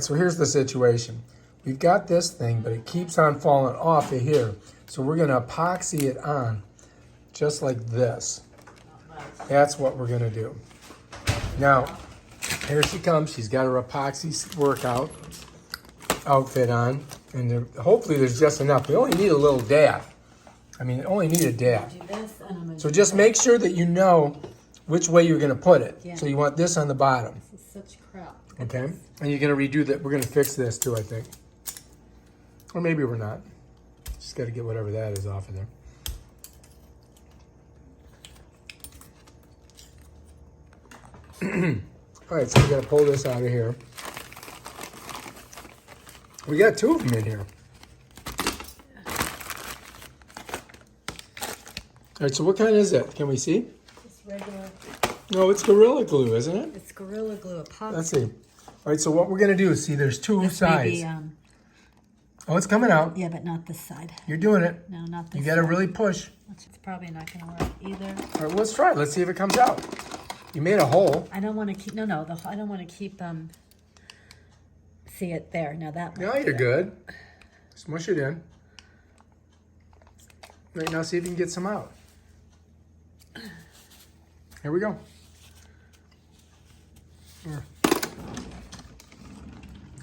So here's the situation. We've got this thing, but it keeps on falling off of here. So we're gonna epoxy it on, just like this. That's what we're gonna do. Now, here she comes. She's got her epoxy workout outfit on, and hopefully there's just enough. We only need a little dab. I mean, only need a dab. So just make sure that you know which way you're gonna put it. Yeah. So you want this on the bottom. This is such crap. Okay, and you're gonna redo that. We're gonna fix this too, I think. Or maybe we're not. Just gotta get whatever that is off of there. All right, so we gotta pull this out of here. We got two of them in here. All right, so what kind is it? Can we see? Just regular. No, it's Gorilla Glue, isn't it? It's Gorilla Glue epoxy. Let's see. All right, so what we're gonna do is see there's two sides. Maybe, Oh, it's coming out. yeah, but not this side. You're doing it. No, not this You gotta side. really push. It's probably not going to work either. All right, let's try it. Let's see if it comes out. You made a hole. I don't want to keep, I don't want to keep, see it there. Now that Now you're good. Smush it in. Right, now see if you can get some out. Here we go. Here.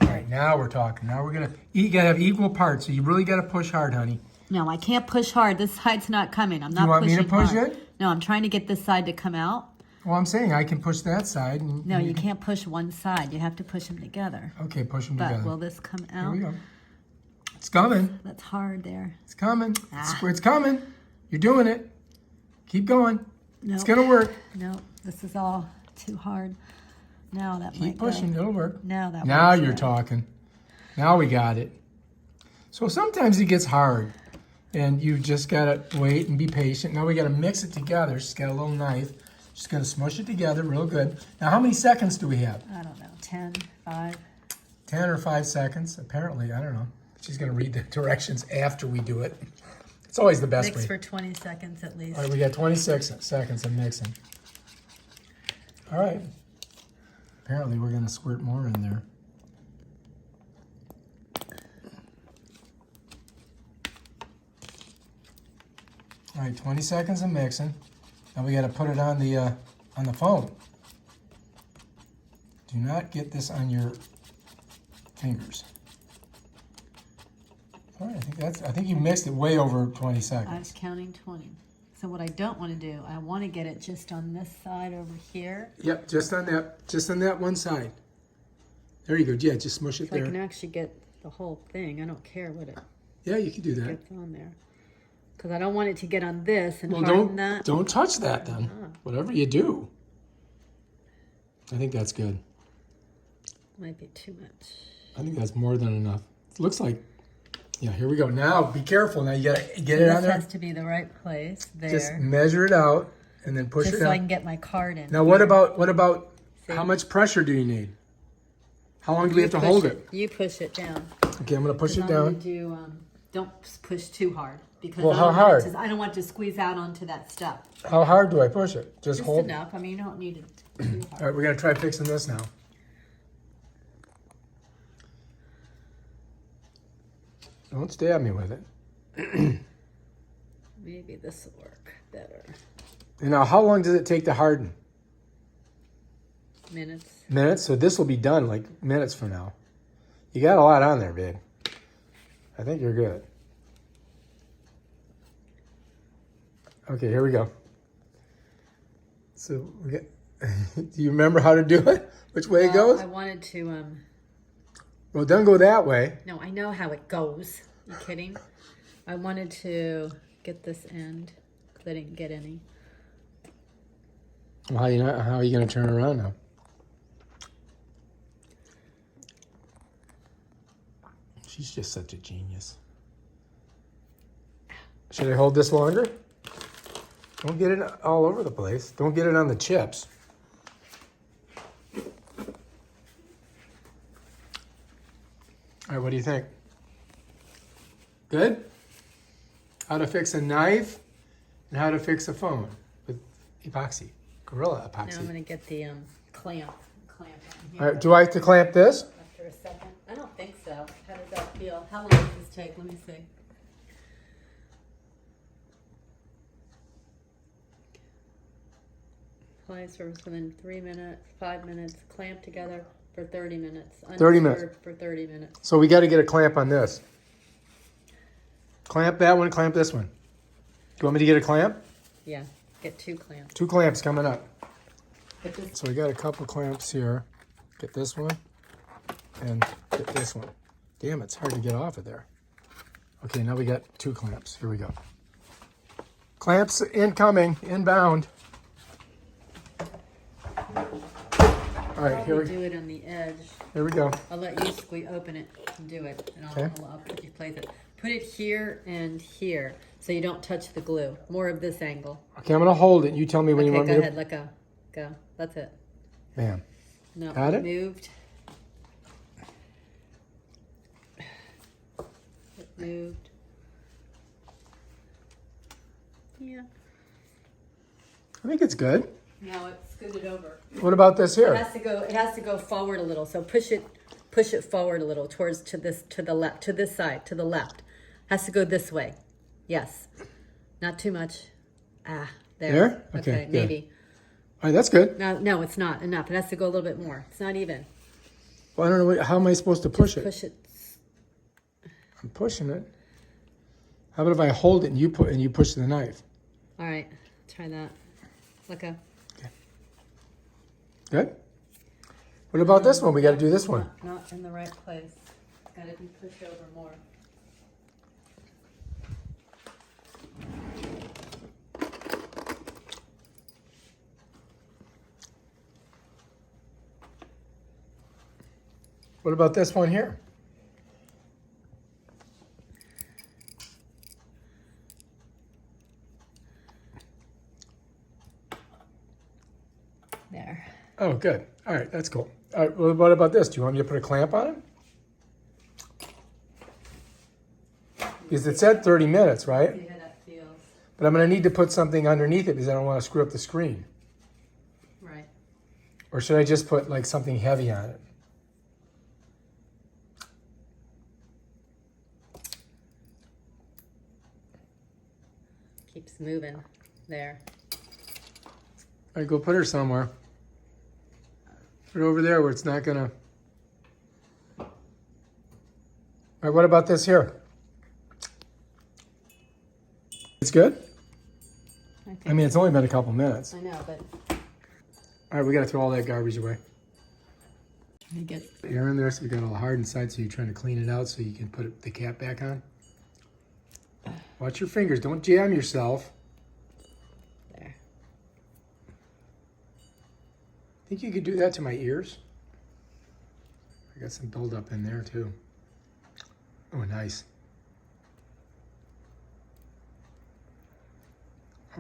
All right, now we're talking. Now we're gonna, you gotta have equal parts, so you really gotta push hard, honey. No, I can't push hard. This side's not coming. I'm not You want me pushing to push hard. it? No, I'm trying to get this side to come out. Well, I'm saying I can push that side. And, No, you can't push one side. You have to push them together. Okay, push them But together. will this come Here out? we go. It's coming. That's hard there. It's coming. Ah. It's coming. You're doing it. Keep going. No. It's gonna work. No, this is all too hard. Now that might Keep pushing. go. It'll work. Now that Now works you're there. talking. Now we got it. So sometimes it gets hard, and you just gotta wait and be patient. Now we gotta mix it together. She's got a little knife. She's gonna smush it together real good. Now how many seconds do we have? I don't know, 10, 5. 10 or 5 seconds, apparently. I don't know. She's gonna read the directions after we do it. It's always the best Mix way. for 20 seconds at least. All right, we got 26 seconds of mixing. All right. Apparently we're gonna squirt more in there. All right, 20 seconds of mixing. Now we gotta put it on the foam. Do not get this on your fingers. All right, I think you mixed it way over 20 I was seconds. counting 20. So what I don't want to do, I want to get it just on this side over here. Yep, just on that one side. There you go. Yeah, just smush it So I there. can actually get the whole thing. I don't care what it Yeah, you can do that. gets on there. Because I don't want it to get on this and Well, harden that. don't touch that then. Whatever you do. I think that's good. Might be too much. I think that's more than enough. It looks like, yeah, here we go. Now, be careful. Now, you got to get it on This there. has to be the right place there. Just measure it out and then push just it so I out. can get my card in. Now, what about See? how much pressure do you need? How long do we have to Push hold it? You push it down. Okay, I'm going to push it I'm gonna down. do, don't push too hard. Because Well, I how don't want hard? I don't want it to squeeze out onto that stuff. How hard do I push it? Just Just hold. enough. I mean, you don't need it too hard. All right, we're going to try fixing this now. Don't stab me with it. Maybe this will work better. And now, how long does it take to harden? Minutes. Minutes? So this will be done like minutes from now. You got a lot on there, babe. I think you're good. Okay, here we go. So, we get, do you remember how to do it? Which way it goes? I wanted to, Well, don't go that way. no, I know how it goes. You kidding? I wanted to get this end because I didn't get any. Well, how are you going to turn around now? She's just such a genius. Should I hold this longer? Don't get it all over the place. Don't get it on the chips. All right, what do you think? Good? How to fix a knife and how to fix a phone with epoxy, Gorilla Now I'm epoxy. going to get the clamp on here All right, do I have to clamp this? after a second. think so. How does that feel? How long does this take? Let me see. Apply service within 3 minutes, 5 minutes. Clamp together for 30 minutes. 30 minutes. Undisturbed for 30 minutes. So we got to get a clamp on this. Clamp that one, clamp this one. Do you want me to get a clamp? Yeah, get 2 clamps. 2 clamps coming up. But this, So we got a couple clamps here. Get this one and get this one. Damn, it's hard to get off of there. Okay, now we got 2 clamps. Here we go. Clamps incoming, inbound. All right, here do it on the edge. we go. I'll let you open it and do it, and Okay. I'll put you place it. Put it here and here, so you don't touch the glue. More of this angle. Okay, I'm gonna hold it. You tell me when you Okay, want go me ahead. Let go. Go. That's it. to. Bam. No, Got it? moved. It moved. Yeah. I think it's good. Now it's scooted over. What about this It here? has to go. It has to go forward a little. So push it forward a little towards to the left, to this side, to the left. Has to go this way. Yes. Not too much. Ah, there. There? Okay, good. Maybe. All right, that's good. No, it's not enough. It has to go a little bit more. It's not even. Well, I don't know. How am I supposed to push it? Push it. I'm pushing it. How about if I hold it and you push the knife? All right. Try that. Let go. Good. What about this one? We got to do this one. Not in the right place. Got to be pushed over more. What about this one here? There. Oh, good. All right, that's cool. All right, well, what about this? Do you want me to put a clamp on it? Because it said 30 minutes, right? See how that feels. But I'm going to need to put something underneath it because I don't want to screw up the screen. Right. Or should I just put like something heavy on it? Keeps moving. There. All right, go put her somewhere. Put it over there where it's not going to... All right, what about this here? It's good? I mean, it's only been a couple minutes. I know, but All right, we got to throw all that garbage away. trying to get Air in there, so we got all hard inside, so you're trying to clean it out so you can put the cap back on. Watch your fingers, don't jam yourself. there. Think you could do that to my ears? I got some buildup in there too. Oh, nice.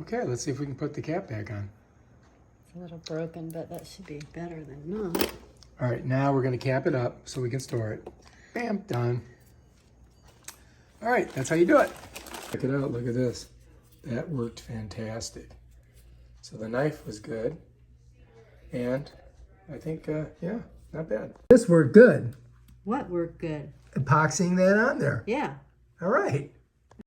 Okay, let's see if we can put the cap back on. It's a little broken, but that should be better than not. All right, now we're gonna cap it up so we can store it. Bam, done. All right, that's how you do it. Check it out, look at this. That worked fantastic. So the knife was good. And I think, yeah, not bad. This worked good. What worked good? Epoxying that on there. Yeah. All right.